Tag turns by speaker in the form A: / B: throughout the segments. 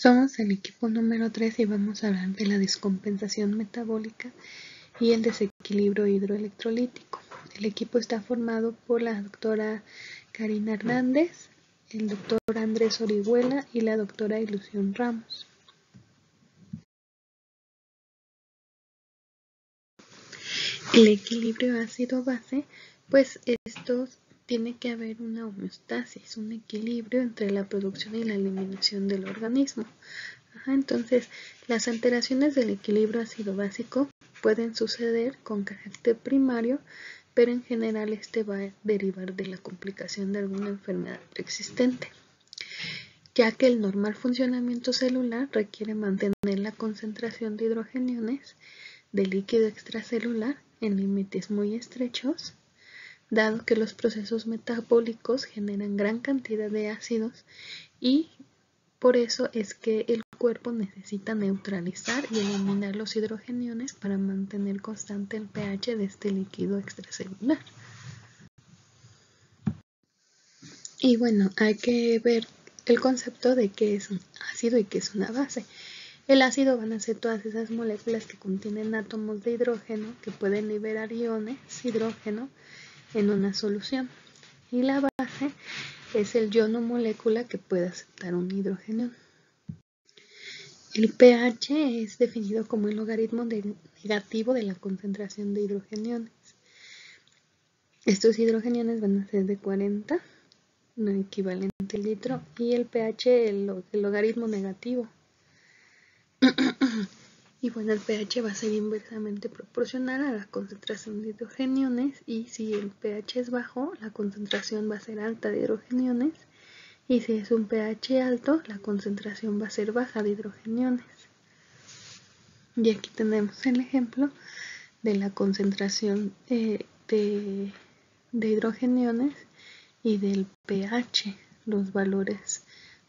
A: Somos el equipo número 3 y vamos a hablar de la descompensación metabólica y el desequilibrio hidroelectrolítico. El equipo está formado por la doctora Karina Hernández, el doctor Andrés Orihuela y la doctora Ilusión Ramos. El equilibrio ácido-base, pues esto tiene que haber una homeostasis, un equilibrio entre la producción y la eliminación del organismo. Entonces, las alteraciones del equilibrio ácido-básico pueden suceder con carácter primario, pero en general este va a derivar de la complicación de alguna enfermedad preexistente, ya que el normal funcionamiento celular requiere mantener la concentración de hidrogeniones de líquido extracelular en límites muy estrechos, dado que los procesos metabólicos generan gran cantidad de ácidos y por eso es que el cuerpo necesita neutralizar y eliminar los hidrogeniones para mantener constante el pH de este líquido extracelular. Y bueno, hay que ver el concepto de qué es un ácido y qué es una base. El ácido van a ser todas esas moléculas que contienen átomos de hidrógeno que pueden liberar iones hidrógeno en una solución. Y la base es el ion o molécula que puede aceptar un hidrógeno. El pH es definido como el logaritmo negativo de la concentración de hidrogeniones. Estos hidrogeniones van a ser de 40, no equivalente al litro, y el pH el logaritmo negativo. Y bueno, el pH va a ser inversamente proporcional a la concentración de hidrogeniones, y si el pH es bajo, la concentración va a ser alta de hidrogeniones, y si es un pH alto, la concentración va a ser baja de hidrogeniones. Y aquí tenemos el ejemplo de la concentración de hidrogeniones y del pH, los valores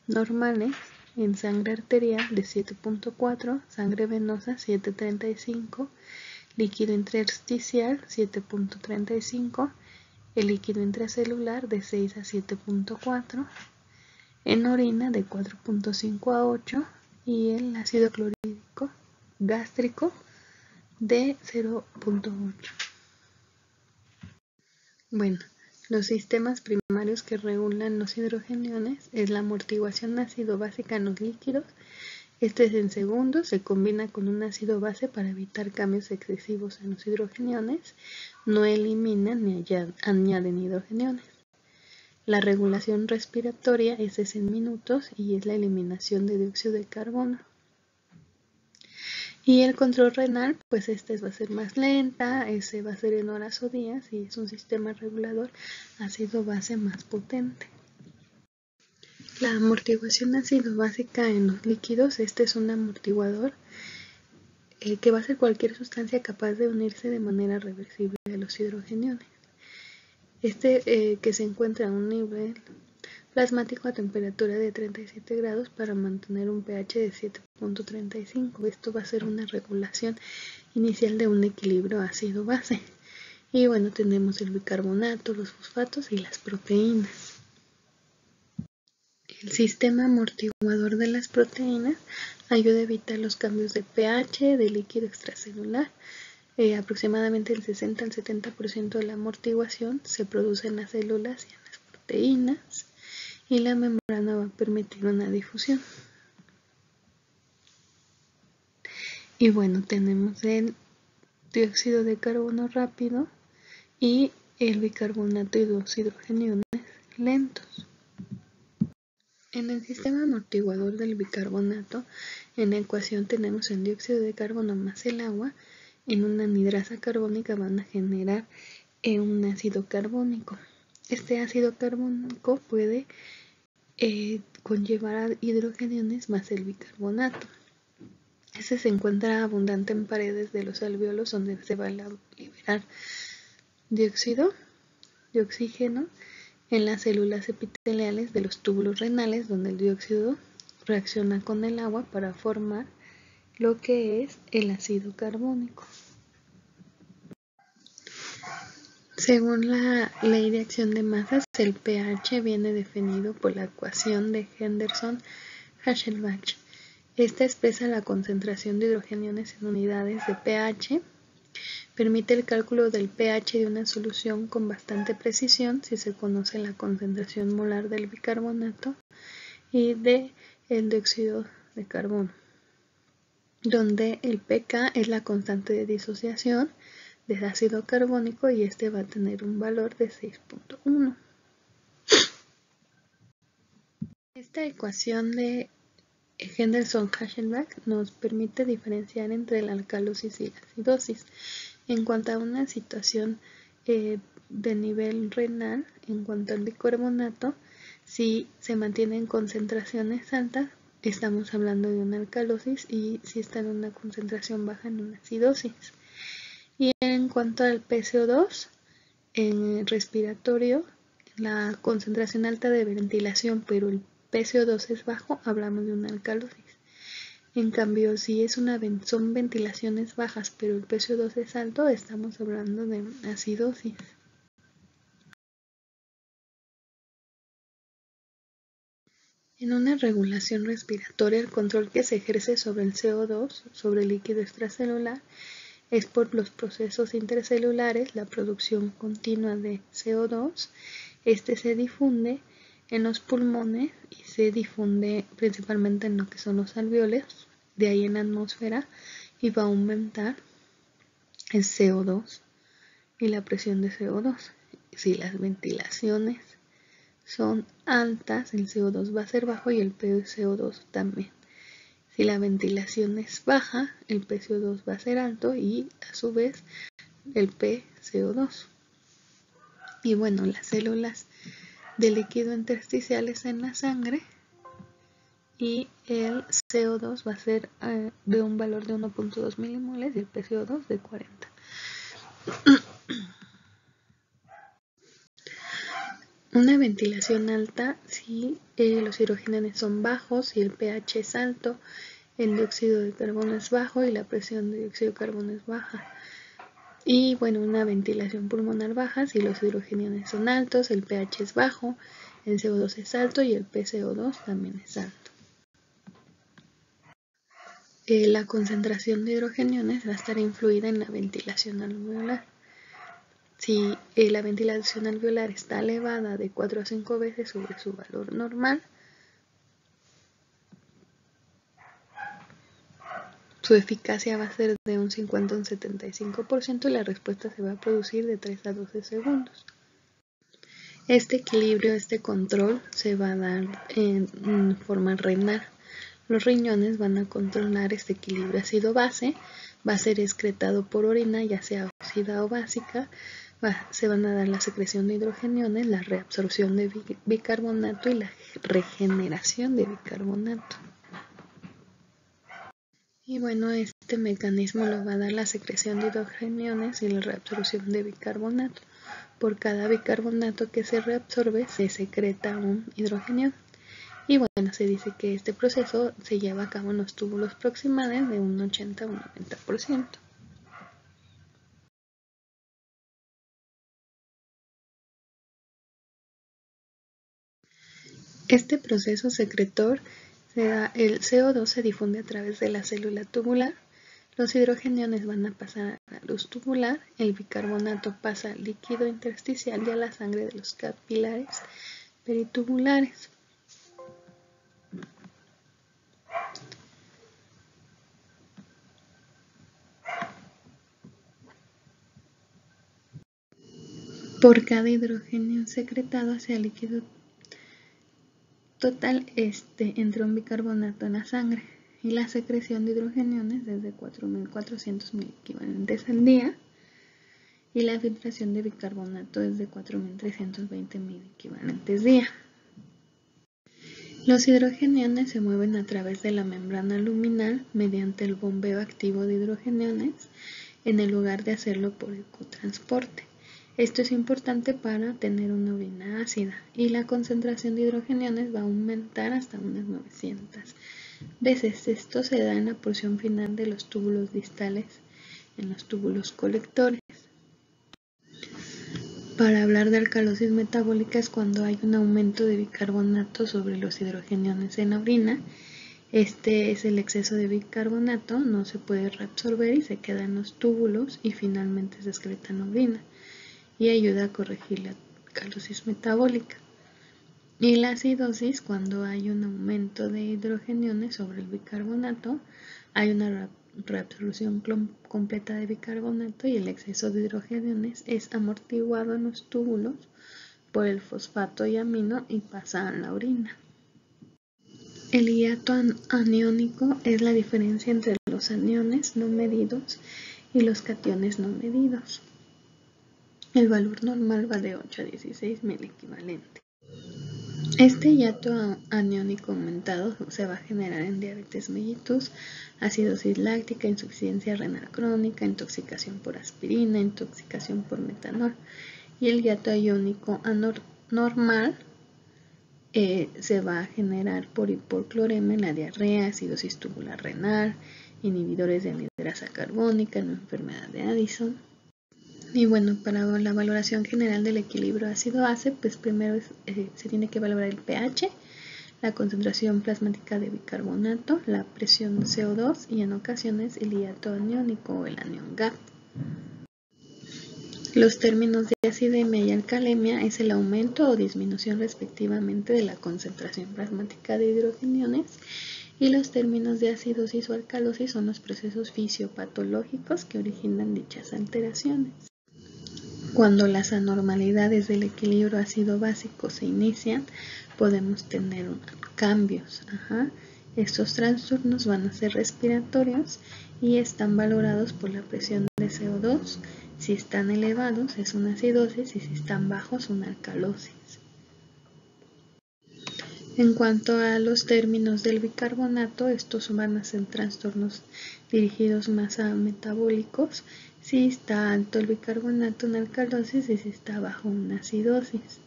A: normales en sangre arterial de 7.4, sangre venosa 7.35, líquido intersticial 7.35, el líquido intracelular de 6 a 7.4, en orina de 4.5 a 8 y el ácido clorhídrico gástrico de 0.8. Bueno, los sistemas primarios que regulan los hidrogeniones es la amortiguación ácido-básica en los líquidos. Este es en segundos, se combina con un ácido base para evitar cambios excesivos en los hidrogeniones, no eliminan ni añaden hidrogeniones. La regulación respiratoria es en minutos y es la eliminación de dióxido de carbono. Y el control renal, pues va a ser más lenta, ese va a ser en horas o días y es un sistema regulador ácido-base más potente. La amortiguación ácido-básica en los líquidos, este es un amortiguador que va a ser cualquier sustancia capaz de unirse de manera reversible a los hidrogeniones. Que se encuentra a un nivel plasmático a temperatura de 37 grados para mantener un pH de 7.35. Esto va a ser una regulación inicial de un equilibrio ácido-base. Y bueno, tenemos el bicarbonato, los fosfatos y las proteínas. El sistema amortiguador de las proteínas ayuda a evitar los cambios de pH del líquido extracelular. Aproximadamente el 60 al 70% de la amortiguación se produce en las células y en las proteínas, y la membrana va a permitir una difusión. Y bueno, tenemos el dióxido de carbono rápido y el bicarbonato y dos hidrogeniones lentos. En el sistema amortiguador del bicarbonato, en la ecuación tenemos el dióxido de carbono más el agua. En una anhidrasa carbónica van a generar un ácido carbónico. Este ácido carbónico puede conllevar a hidrogeniones más el bicarbonato. Este se encuentra abundante en paredes de los alvéolos, donde se va a liberar dióxido de oxígeno, en las células epiteliales de los túbulos renales, donde el dióxido reacciona con el agua para formar lo que es el ácido carbónico. Según la ley de acción de masas, el pH viene definido por la ecuación de Henderson-Hasselbalch. Esta expresa la concentración de hidrogeniones en unidades de pH. Permite el cálculo del pH de una solución con bastante precisión si se conoce la concentración molar del bicarbonato y del dióxido de carbono, donde el pK es la constante de disociación del ácido carbónico y este va a tener un valor de 6.1. Esta ecuación de Henderson-Hasselbalch nos permite diferenciar entre la alcalosis y la acidosis. En cuanto a una situación de nivel renal, en cuanto al bicarbonato, si se mantienen concentraciones altas, estamos hablando de una alcalosis, y si está en una concentración baja, en una acidosis. Y en cuanto al PCO2, en respiratorio, la concentración alta de ventilación, pero el PCO2 es bajo, hablamos de una alcalosis. En cambio, si son ventilaciones bajas, pero el PCO2 es alto, estamos hablando de acidosis. En una regulación respiratoria, el control que se ejerce sobre el CO2, sobre el líquido extracelular, es por los procesos intercelulares, la producción continua de CO2. Este se difunde en los pulmones y se difunde principalmente en lo que son los alveolos, de ahí en la atmósfera, y va a aumentar el CO2 y la presión de CO2. Si las ventilaciones son altas, el CO2 va a ser bajo y el PCO2 también. Si la ventilación es baja, el PCO2 va a ser alto y a su vez el PCO2. Y bueno, las células de líquido intersticiales en la sangre, y el CO2 va a ser de un valor de 1.2 milimoles y el PCO2 de 40. Una ventilación alta, si los hidrogeniones son bajos, si el pH es alto, el dióxido de carbono es bajo y la presión de dióxido de carbono es baja. Y bueno, una ventilación pulmonar baja, si los hidrogeniones son altos, el pH es bajo, el CO2 es alto y el PCO2 también es alto. La concentración de hidrogeniones va a estar influida en la ventilación alveolar. Si la ventilación alveolar está elevada de 4 a 5 veces sobre su valor normal, su eficacia va a ser de un 50 a un 75% y la respuesta se va a producir de 3 a 12 segundos. Este equilibrio, este control, se va a dar en forma renal. Los riñones van a controlar este equilibrio ácido-base, va a ser excretado por orina, ya sea ósida o básica, se van a dar la secreción de hidrogeniones, la reabsorción de bicarbonato y la regeneración de bicarbonato. Y bueno, este mecanismo lo va a dar la secreción de hidrogeniones y la reabsorción de bicarbonato. Por cada bicarbonato que se reabsorbe, se secreta un hidrogenión. Y bueno, se dice que este proceso se lleva a cabo en los túbulos proximales de un 80 a un 90%. Este proceso secretor se da, el CO2 se difunde a través de la célula tubular, los hidrogeniones van a pasar a la luz tubular, el bicarbonato pasa al líquido intersticial y a la sangre de los capilares peritubulares. Por cada hidrogenio secretado hacia el líquido total, entra un bicarbonato en la sangre y la secreción de hidrogeniones es de 4.400 miliequivalentes al día y la filtración de bicarbonato es de 4.320 miliequivalentes día. Los hidrogeniones se mueven a través de la membrana luminal mediante el bombeo activo de hidrogeniones en el lugar de hacerlo por el cotransporte. Esto es importante para tener una orina ácida y la concentración de hidrogeniones va a aumentar hasta unas 900 veces. Esto se da en la porción final de los túbulos distales, en los túbulos colectores. Para hablar de alcalosis metabólica es cuando hay un aumento de bicarbonato sobre los hidrogeniones en la orina Este es el exceso de bicarbonato, no se puede reabsorber y se queda en los túbulos y finalmente se excreta en orina y ayuda a corregir la alcalosis metabólica. Y la acidosis, cuando hay un aumento de hidrogeniones sobre el bicarbonato, hay una reabsorción completa de bicarbonato y el exceso de hidrogeniones es amortiguado en los túbulos por el fosfato y amino y pasa a la orina. El hiato aniónico es la diferencia entre los aniones no medidos y los cationes no medidos. El valor normal va de 8 a 16 milequivalente. Este hiato aniónico aumentado se va a generar en diabetes mellitus, acidosis láctica, insuficiencia renal crónica, intoxicación por aspirina, intoxicación por metanol. Y el hiato iónico normal se va a generar por hiporcloremia en la diarrea, acidosis tubular renal, inhibidores de anhidrasa carbónica en la enfermedad de Addison. Y bueno, para la valoración general del equilibrio ácido-base, pues primero se tiene que valorar el pH, la concentración plasmática de bicarbonato, la presión de CO2 y en ocasiones el hiato aniónico o el anión gap. Los términos de acidemia y alcalemia es el aumento o disminución respectivamente de la concentración plasmática de hidrogeniones y los términos de acidosis o alcalosis son los procesos fisiopatológicos que originan dichas alteraciones. Cuando las anormalidades del equilibrio ácido-básico se inician, podemos tener cambios. Estos trastornos van a ser respiratorios y están valorados por la presión de CO2. Si están elevados es una acidosis y si están bajos una alcalosis. En cuanto a los términos del bicarbonato, estos van a ser trastornos dirigidos más a metabólicos. Si está alto el bicarbonato, una alcalosis, y si está bajo, una acidosis.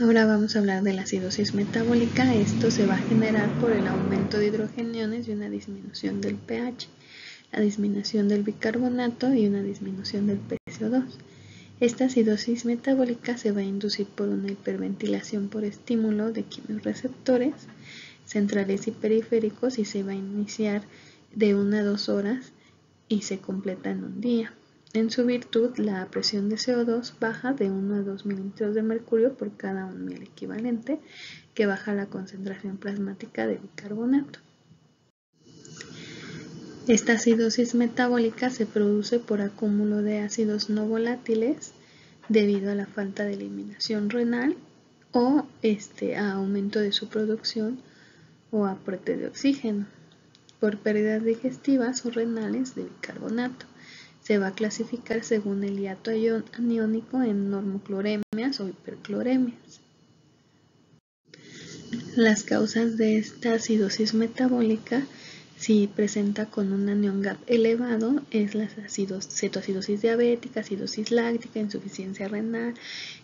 A: Ahora vamos a hablar de la acidosis metabólica. Esto se va a generar por el aumento de hidrogeniones y una disminución del pH, la disminución del bicarbonato y una disminución del PCO2. Esta acidosis metabólica se va a inducir por una hiperventilación por estímulo de quimiorreceptores centrales y periféricos y se va a iniciar de 1 a 2 horas y se completa en un día. En su virtud, la presión de CO2 baja de 1 a 2 mililitros de mercurio por cada 1 mil equivalente, que baja la concentración plasmática de bicarbonato. Esta acidosis metabólica se produce por acúmulo de ácidos no volátiles debido a la falta de eliminación renal o a aumento de su producción o aporte de oxígeno, por pérdidas digestivas o renales de bicarbonato. Se va a clasificar según el hiato aniónico en normocloremias o hipercloremias. Las causas de esta acidosis metabólica, si presenta con un anión gap elevado, es la cetoacidosis diabética, acidosis láctica, insuficiencia renal,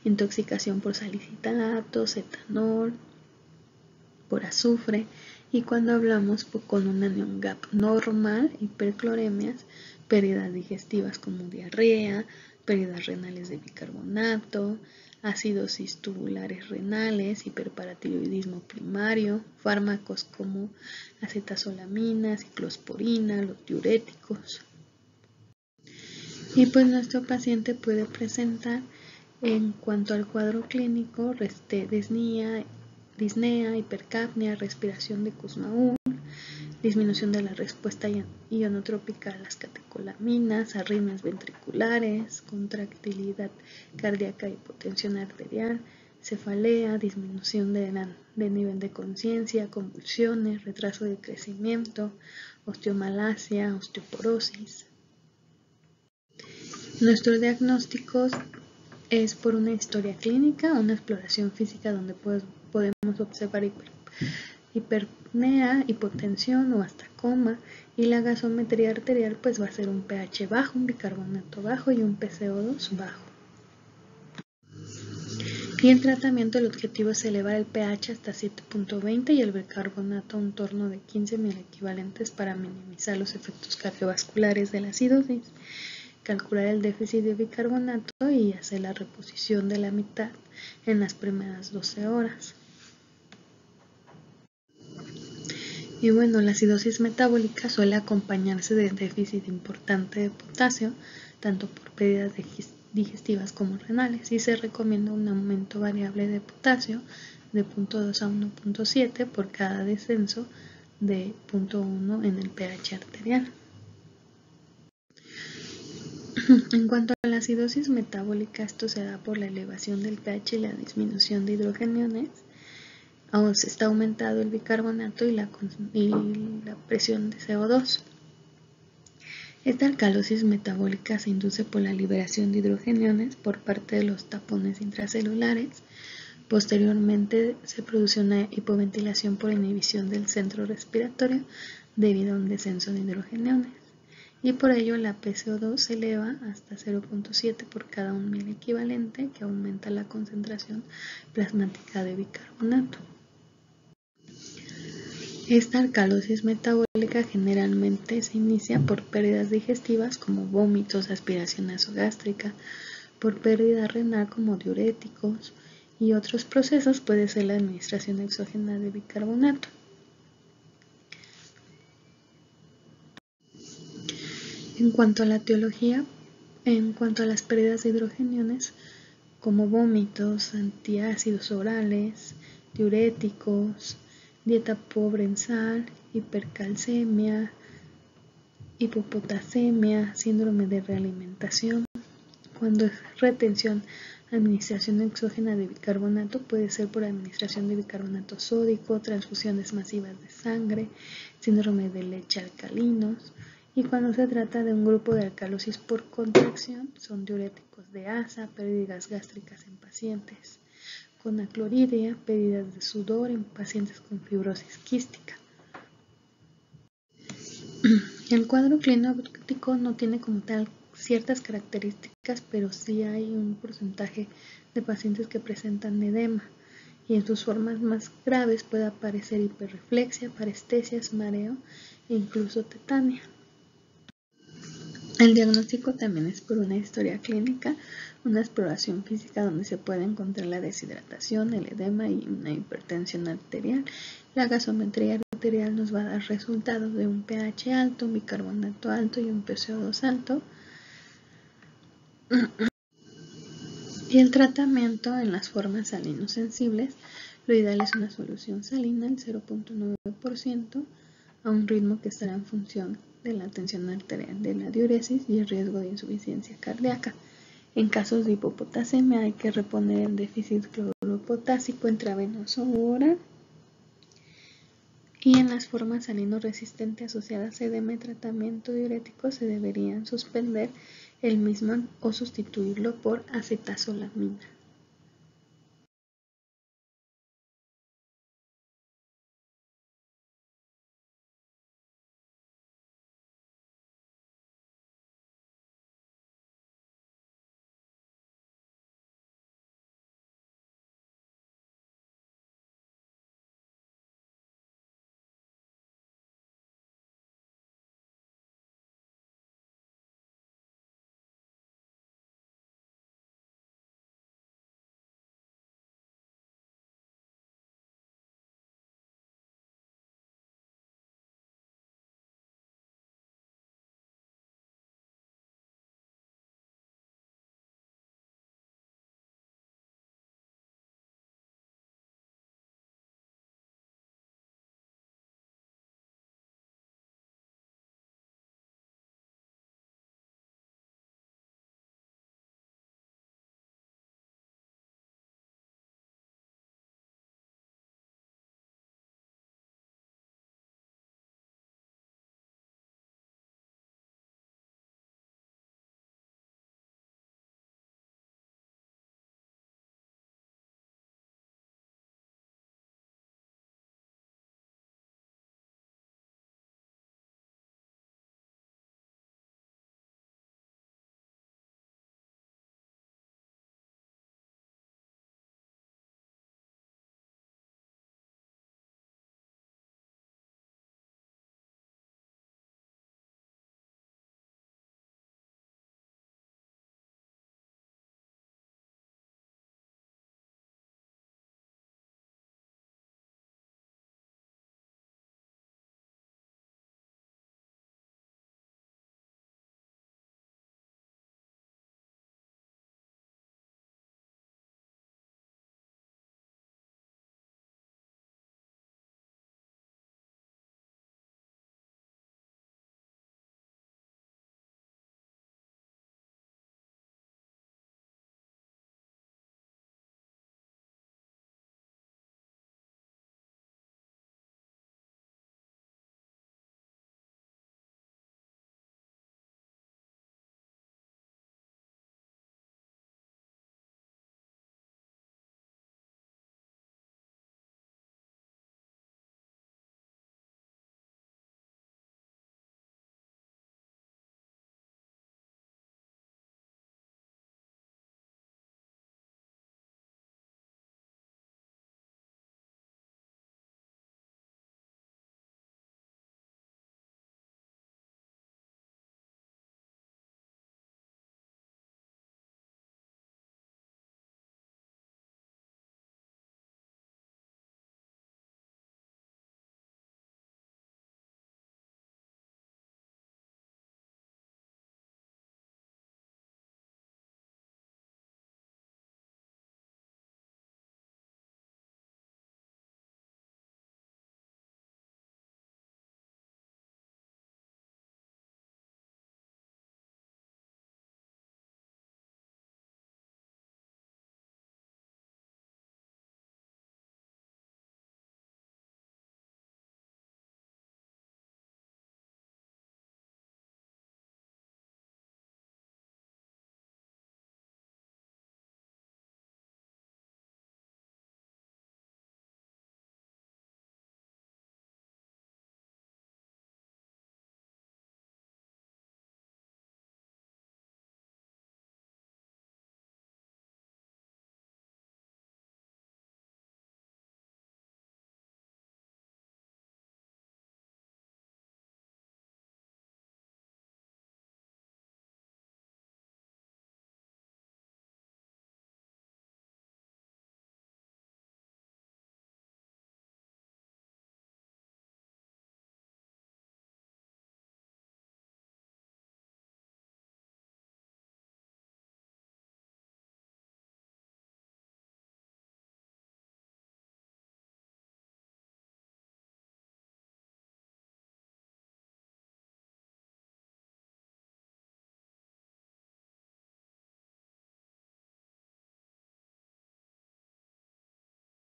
A: intoxicación por salicitalatos, etanol, por azufre. Y cuando hablamos con un anión gap normal, hipercloremias, pérdidas digestivas como diarrea, pérdidas renales de bicarbonato, acidosis tubulares renales, hiperparatiroidismo primario, fármacos como acetazolamina, ciclosporina, los diuréticos. Y pues nuestro paciente puede presentar, en cuanto al cuadro clínico, disnea, hipercapnia, respiración de Kussmaul, disminución de la respuesta ionotrópica a las catecolaminas, arritmias ventriculares, contractilidad cardíaca, hipotensión arterial, cefalea, disminución de nivel de conciencia, convulsiones, retraso de crecimiento, osteomalacia, osteoporosis. Nuestro diagnóstico es por una historia clínica, una exploración física donde podemos observar hiperpnea, hipotensión o hasta coma, y la gasometría arterial pues va a ser un pH bajo, un bicarbonato bajo y un PCO2 bajo. Y en tratamiento el objetivo es elevar el pH hasta 7.20 y el bicarbonato a un torno de 15 milequivalentes para minimizar los efectos cardiovasculares de la acidosis, calcular el déficit de bicarbonato y hacer la reposición de la mitad en las primeras 12 horas. Y bueno, la acidosis metabólica suele acompañarse de déficit importante de potasio, tanto por pérdidas digestivas como renales, y se recomienda un aumento variable de potasio de 0.2 a 1.7 por cada descenso de 0.1 en el pH arterial. En cuanto a la acidosis metabólica, esto se da por la elevación del pH y la disminución de hidrogeniones. Está aumentado el bicarbonato y la presión de CO2. Esta alcalosis metabólica se induce por la liberación de hidrogeniones por parte de los tapones intracelulares. Posteriormente se produce una hipoventilación por inhibición del centro respiratorio debido a un descenso de hidrogeniones. Y por ello la PCO2 se eleva hasta 0.7 por cada 1.000 equivalente, que aumenta la concentración plasmática de bicarbonato. Esta alcalosis metabólica generalmente se inicia por pérdidas digestivas como vómitos, aspiración nasogástrica, por pérdida renal como diuréticos y otros procesos puede ser la administración exógena de bicarbonato. En cuanto a la etiología, en cuanto a las pérdidas de hidrogeniones como vómitos, antiácidos orales, diuréticos, dieta pobre en sal, hipercalcemia, hipopotasemia, síndrome de realimentación. Cuando es retención, administración exógena de bicarbonato puede ser por administración de bicarbonato sódico, transfusiones masivas de sangre, síndrome de leche alcalinos. Y cuando se trata de un grupo de alcalosis por contracción, son diuréticos de asa, pérdidas gástricas en pacientes con acloridia, pérdidas de sudor en pacientes con fibrosis quística. El cuadro clínico no tiene como tal ciertas características, pero sí hay un porcentaje de pacientes que presentan edema y en sus formas más graves puede aparecer hiperreflexia, parestesias, mareo e incluso tetania. El diagnóstico también es por una historia clínica, una exploración física donde se puede encontrar la deshidratación, el edema y una hipertensión arterial. La gasometría arterial nos va a dar resultados de un pH alto, un bicarbonato alto y un PCO2 alto. Y el tratamiento en las formas salinosensibles, lo ideal es una solución salina al 0.9% a un ritmo que estará en función de la tensión arterial, de la diuresis y el riesgo de insuficiencia cardíaca. En casos de hipopotasemia hay que reponer el déficit cloropotásico intravenoso o oral. Y en las formas salino-resistentes asociadas a edema y tratamiento diurético se deberían suspender el mismo o sustituirlo por acetazolamina.